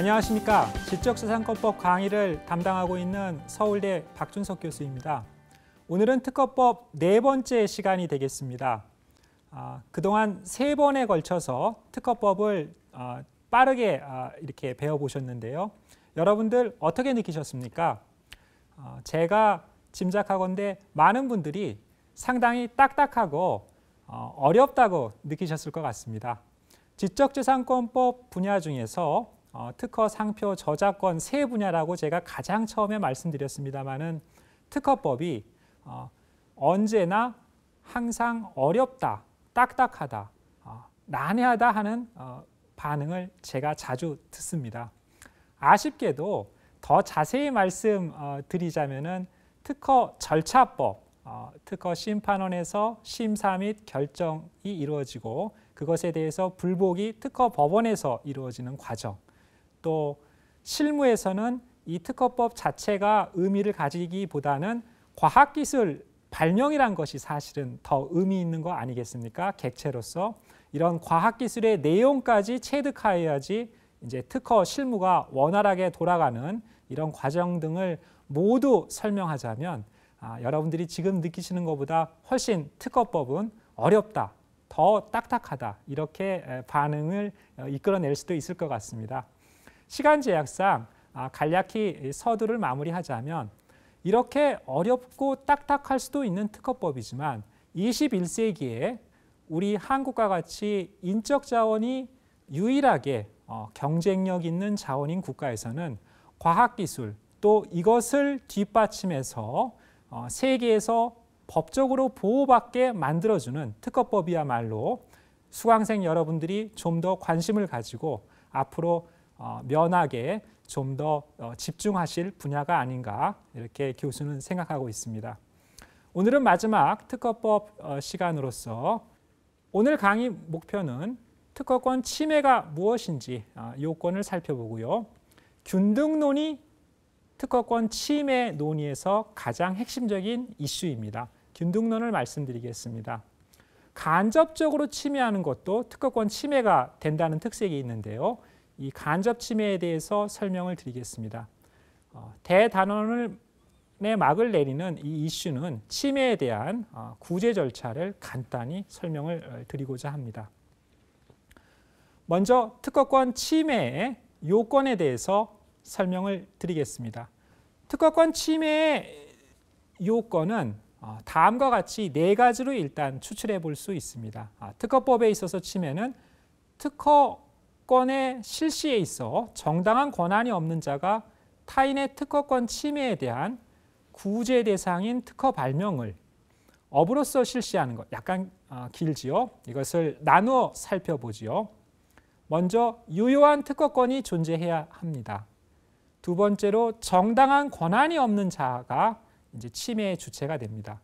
안녕하십니까. 지적재산권법 강의를 담당하고 있는 서울대 박준석 교수입니다. 오늘은 특허법 네 번째 시간이 되겠습니다. 그동안 3번에 걸쳐서 특허법을 빠르게 이렇게 배워보셨는데요. 여러분들 어떻게 느끼셨습니까? 제가 짐작하건대 많은 분들이 상당히 딱딱하고 어렵다고 느끼셨을 것 같습니다. 지적재산권법 분야 중에서 특허, 상표, 저작권 세 분야라고 제가 가장 처음에 말씀드렸습니다마는 특허법이 언제나 항상 어렵다, 딱딱하다, 난해하다 하는 반응을 제가 자주 듣습니다. 아쉽게도 더 자세히 말씀드리자면은 특허 절차법, 특허 심판원에서 심사 및 결정이 이루어지고 그것에 대해서 불복이 특허 법원에서 이루어지는 과정, 또 실무에서는 이 특허법 자체가 의미를 가지기보다는 과학기술 발명이란 것이 사실은 더 의미 있는 거 아니겠습니까? 객체로서 이런 과학기술의 내용까지 체득하여야지 이제 특허 실무가 원활하게 돌아가는 이런 과정 등을 모두 설명하자면 여러분들이 지금 느끼시는 것보다 훨씬 특허법은 어렵다, 더 딱딱하다 이렇게 반응을 이끌어낼 수도 있을 것 같습니다. 시간 제약상 간략히 서두를 마무리하자면 이렇게 어렵고 딱딱할 수도 있는 특허법이지만 21세기에 우리 한국과 같이 인적 자원이 유일하게 경쟁력 있는 자원인 국가에서는 과학기술 또 이것을 뒷받침해서 세계에서 법적으로 보호받게 만들어주는 특허법이야말로 수강생 여러분들이 좀 더 관심을 가지고 앞으로 면학에 좀 더 집중하실 분야가 아닌가 이렇게 교수는 생각하고 있습니다. 오늘은 마지막 특허법 시간으로서 오늘 강의 목표는 특허권 침해가 무엇인지 요건을 살펴보고요. 균등론이 특허권 침해 논의에서 가장 핵심적인 이슈입니다. 균등론을 말씀드리겠습니다. 간접적으로 침해하는 것도 특허권 침해가 된다는 특색이 있는데요. 이 간접 침해에 대해서 설명을 드리겠습니다. 대단원의 막을 내리는 이 이슈는 침해에 대한 구제 절차를 간단히 설명을 드리고자 합니다. 먼저 특허권 침해의 요건에 대해서 설명을 드리겠습니다. 특허권 침해의 요건은 다음과 같이 4가지로 일단 추출해 볼 수 있습니다. 특허법에 있어서 침해는 특허권의 실시에 있어 정당한 권한이 없는 자가 타인의 특허권 침해에 대한 구제 대상인 특허 발명을 업으로서 실시하는 것. 약간 길지요. 이것을 나누어 살펴보지요. 먼저 유효한 특허권이 존재해야 합니다. 두 번째로 정당한 권한이 없는 자가 이제 침해의 주체가 됩니다.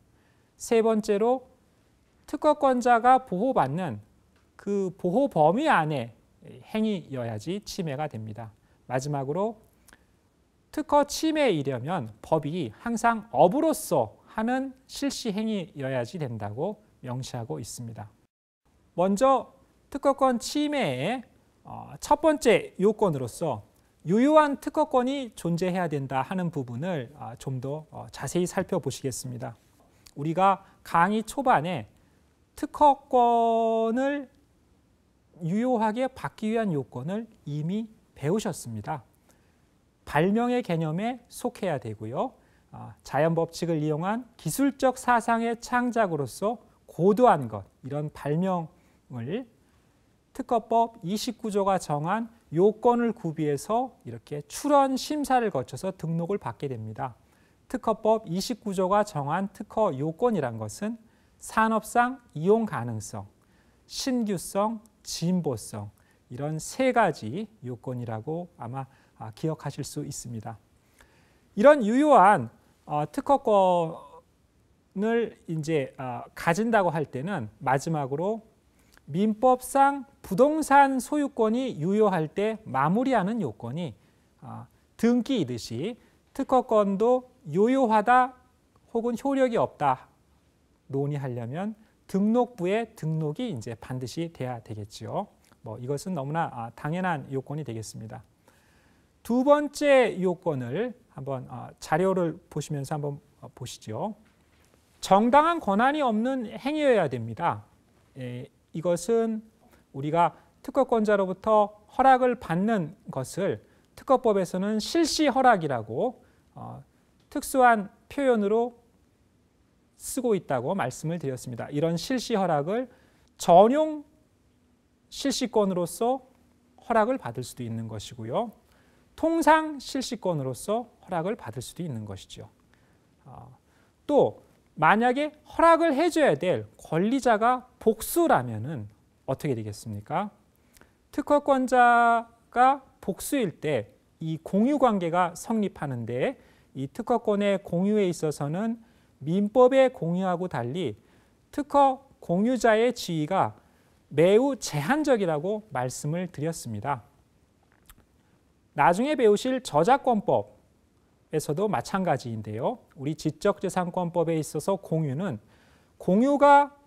세 번째로 특허권자가 보호받는 그 보호 범위 안에 행위여야지 침해가 됩니다. 마지막으로 특허 침해에 이르려면 법이 항상 업으로서 하는 실시 행위여야지 된다고 명시하고 있습니다. 먼저 특허권 침해의 첫 번째 요건으로서 유효한 특허권이 존재해야 된다 하는 부분을 좀 더 자세히 살펴보시겠습니다. 우리가 강의 초반에 특허권을 유효하게 받기 위한 요건을 이미 배우셨습니다. 발명의 개념에 속해야 되고요. 자연 법칙을 이용한 기술적 사상의 창작으로서 고도한 것, 이런 발명을 특허법 29조가 정한 요건을 구비해서 이렇게 출원 심사를 거쳐서 등록을 받게 됩니다. 특허법 29조가 정한 특허 요건이란 것은 산업상 이용 가능성, 신규성, 진보성 이런 3가지 요건이라고 아마 기억하실 수 있습니다. 이런 유효한 특허권을 이제 가진다고 할 때는 마지막으로 민법상 부동산 소유권이 유효할 때 마무리하는 요건이 등기이듯이 특허권도 유효하다 혹은 효력이 없다 논의하려면 등록부의 등록이 이제 반드시 돼야 되겠죠. 이것은 너무나 당연한 요건이 되겠습니다. 두 번째 요건을 한번 자료를 보시면서 한번 보시죠. 정당한 권한이 없는 행위여야 됩니다. 이것은 우리가 특허권자로부터 허락을 받는 것을 특허법에서는 실시 허락이라고 특수한 표현으로 쓰고 있다고 말씀을 드렸습니다. 이런 실시 허락을 전용 실시권으로서 허락을 받을 수도 있는 것이고요. 통상 실시권으로서 허락을 받을 수도 있는 것이죠. 또 만약에 허락을 해줘야 될 권리자가 복수라면은 어떻게 되겠습니까? 특허권자가 복수일 때 이 공유관계가 성립하는데 이 특허권의 공유에 있어서는 민법의 공유하고 달리 특허 공유자의 지위가 매우 제한적이라고 말씀을 드렸습니다. 나중에 배우실 저작권법에서도 마찬가지인데요. 우리 지적재산권법에 있어서 공유가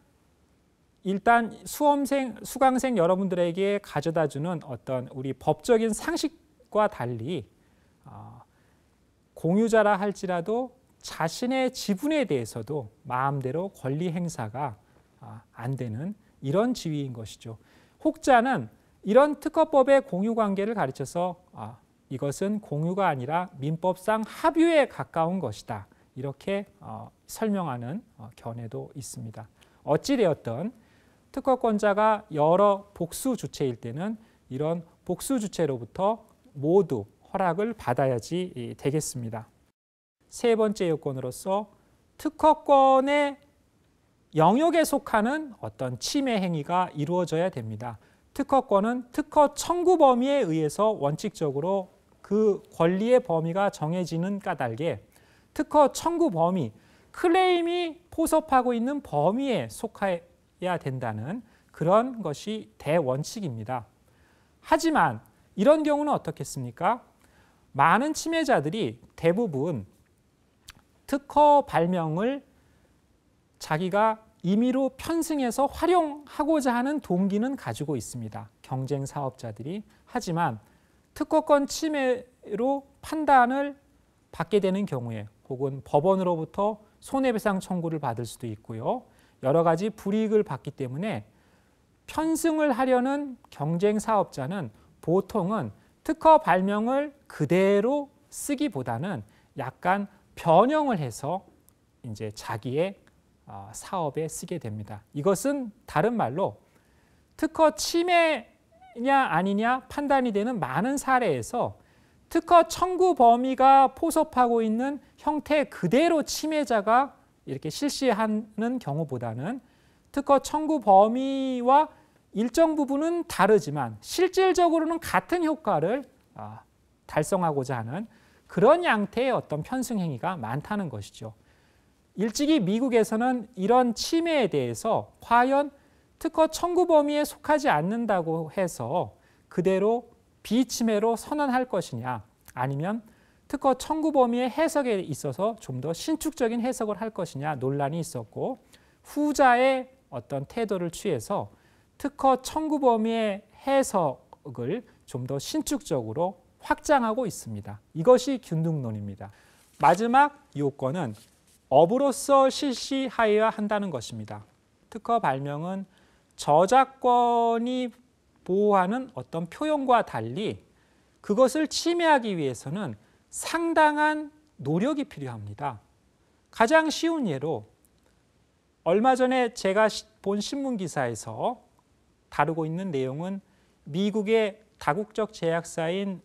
일단 수강생 여러분들에게 가져다주는 어떤 우리 법적인 상식과 달리 공유자라 할지라도 자신의 지분에 대해서도 마음대로 권리 행사가 안 되는 이런 지위인 것이죠. 혹자는 이런 특허법의 공유관계를 가르쳐서 이것은 공유가 아니라 민법상 합유에 가까운 것이다. 이렇게 설명하는 견해도 있습니다. 어찌되었든 특허권자가 여러 복수 주체일 때는 이런 복수 주체로부터 모두 허락을 받아야지 되겠습니다. 세 번째 요건으로서 특허권의 영역에 속하는 어떤 침해 행위가 이루어져야 됩니다. 특허권은 특허 청구 범위에 의해서 원칙적으로 그 권리의 범위가 정해지는 까닭에 특허 청구 범위, 클레임이 포섭하고 있는 범위에 속해야 된다는 그런 것이 대원칙입니다. 하지만 이런 경우는 어떻겠습니까? 많은 침해자들이 대부분 특허 발명을 자기가 임의로 편승해서 활용하고자 하는 동기는 가지고 있습니다. 경쟁 사업자들이. 하지만 특허권 침해로 판단을 받게 되는 경우에 혹은 법원으로부터 손해배상 청구를 받을 수도 있고요. 여러 가지 불이익을 받기 때문에 편승을 하려는 경쟁 사업자는 보통은 특허 발명을 그대로 쓰기보다는 약간 변형을 해서 이제 자기의 사업에 쓰게 됩니다. 이것은 다른 말로 특허 침해냐 아니냐 판단이 되는 많은 사례에서 특허 청구 범위가 포섭하고 있는 형태 그대로 침해자가 이렇게 실시하는 경우보다는 특허 청구 범위와 일정 부분은 다르지만 실질적으로는 같은 효과를 달성하고자 하는 그런 양태의 어떤 편승 행위가 많다는 것이죠. 일찍이 미국에서는 이런 침해에 대해서 과연 특허 청구 범위에 속하지 않는다고 해서 그대로 비침해로 선언할 것이냐 아니면 특허 청구 범위의 해석에 있어서 좀 더 신축적인 해석을 할 것이냐 논란이 있었고 후자의 어떤 태도를 취해서 특허 청구 범위의 해석을 좀 더 신축적으로 확장하고 있습니다. 이것이 균등론입니다. 마지막 요건은 업으로서 실시하여야 한다는 것입니다. 특허 발명은 저작권이 보호하는 어떤 표현과 달리 그것을 침해하기 위해서는 상당한 노력이 필요합니다. 가장 쉬운 예로 얼마 전에 제가 본 신문 기사에서 다루고 있는 내용은 미국의 다국적 제약사인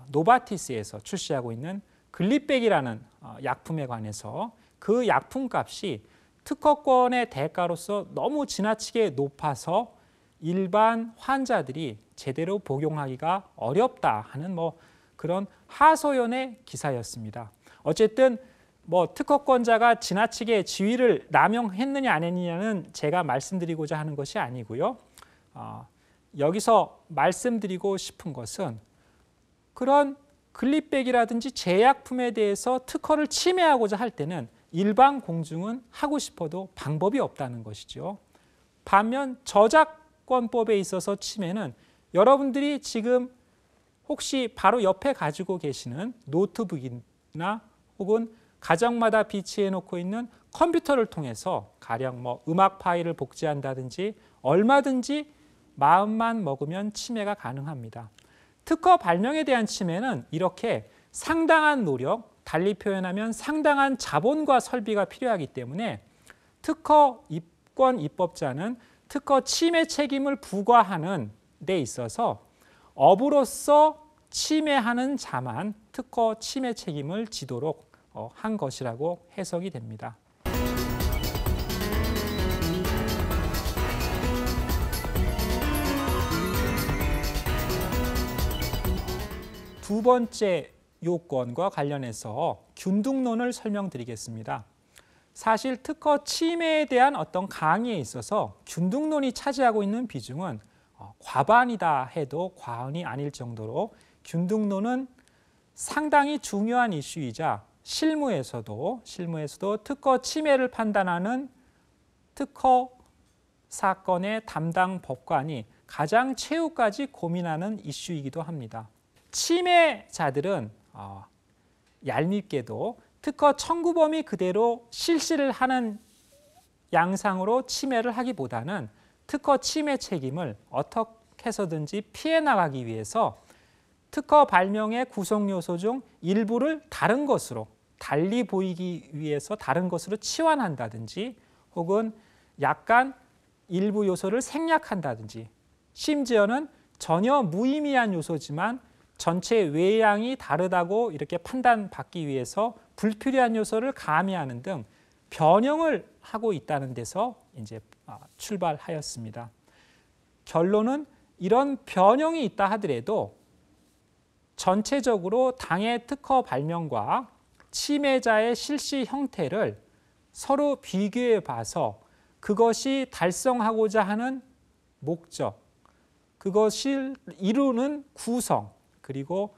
노바티스에서 출시하고 있는 글리백이라는 약품에 관해서 그 약품값이 특허권의 대가로서 너무 지나치게 높아서 일반 환자들이 제대로 복용하기가 어렵다 하는 그런 하소연의 기사였습니다. 어쨌든 특허권자가 지나치게 지위를 남용했느냐 안 했느냐는 제가 말씀드리고자 하는 것이 아니고요. 여기서 말씀드리고 싶은 것은 그런 글리백이라든지 제약품에 대해서 특허를 침해하고자 할 때는 일반 공중은 하고 싶어도 방법이 없다는 것이죠. 반면 저작권법에 있어서 침해는 여러분들이 지금 혹시 바로 옆에 가지고 계시는 노트북이나 혹은 가정마다 비치해 놓고 있는 컴퓨터를 통해서 가령 뭐 음악 파일을 복제한다든지 얼마든지 마음만 먹으면 침해가 가능합니다. 특허 발명에 대한 침해는 이렇게 상당한 노력, 달리 표현하면 상당한 자본과 설비가 필요하기 때문에 특허 입권 입법자는 특허 침해 책임을 부과하는 데 있어서 업으로서 침해하는 자만 특허 침해 책임을 지도록 한 것이라고 해석이 됩니다. 두 번째 요건과 관련해서 균등론을 설명드리겠습니다. 사실 특허 침해에 대한 어떤 강의에 있어서 균등론이 차지하고 있는 비중은 과반이다 해도 과언이 아닐 정도로 균등론은 상당히 중요한 이슈이자 실무에서도 특허 침해를 판단하는 특허 사건의 담당 법관이 가장 최후까지 고민하는 이슈이기도 합니다. 침해자들은 얄밉게도 특허 청구범위 그대로 실시를 하는 양상으로 침해를 하기보다는 특허 침해 책임을 어떻게 해서든지 피해 나가기 위해서 특허 발명의 구성 요소 중 일부를 다른 것으로 달리 보이기 위해서 다른 것으로 치환한다든지 혹은 약간 일부 요소를 생략한다든지 심지어는 전혀 무의미한 요소지만 전체 외양이 다르다고 이렇게 판단받기 위해서 불필요한 요소를 가미하는 등 변형을 하고 있다는 데서 이제 출발하였습니다. 결론은 이런 변형이 있다 하더라도 전체적으로 당의 특허 발명과 침해자의 실시 형태를 서로 비교해 봐서 그것이 달성하고자 하는 목적, 그것을 이루는 구성, 그리고